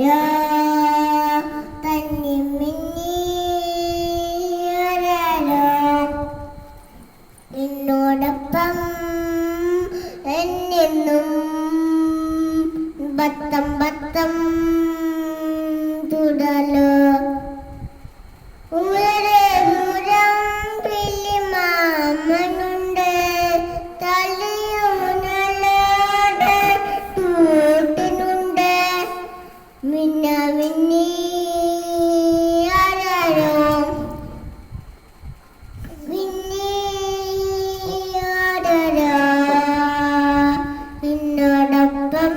രാ തന്നി മിന്നി ആരാരോ നിന്നോടൊപ്പം എന്നെന്നും ബത്തം ബത്തം തുടലോ ഉയരെ ദൂരം പിലിമാമനുണ്ട് തളിയൂനലോട് കൂട്ടിനുണ്ട് മിന്ന മിന്നി ആരാരോ മിന്നി ആരാരോ നിന്നോടൊപ്പം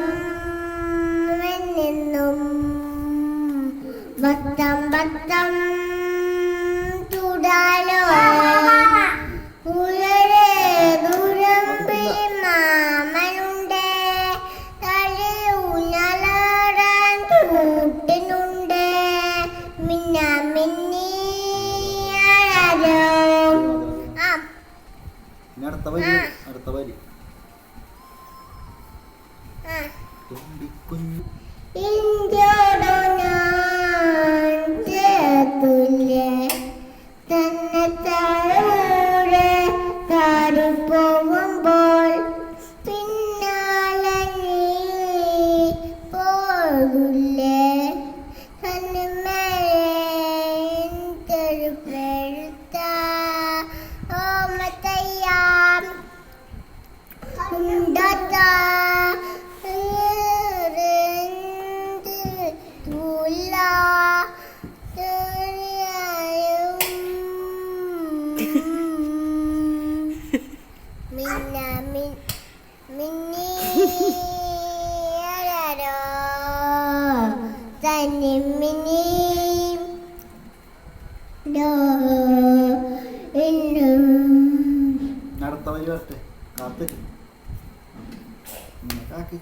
എന്നെന്നും ബത്തം ബത്തം തുടലോ ഉയരെ ദൂരം മാമനുണ്ട് തളിയൂഞ്ഞാലാടാൻ കൂട്ടിനുണ്ട് മിന്ന മിന്നി ആരാരോ അടുത്ത വരി തുമ്പിക്കുഞ്ഞു ഇന്ത്യയോടോ ഞാൻ ചേർത്തുല്ലേ തന്നെ താഴെ താടി പോകുമ്പോൾ പിന്നാലെ നീ പോകില്ലേ തന്നെ മേലെ പെഴുത്ത ഓമത്തയ്യാം ഉണ്ടാത്ത മിന്ന മിന്നി ആരാരോ തന്നി മിന്നി അടുത്ത വരി വരട്ടെ കാത്ത് കാക്കി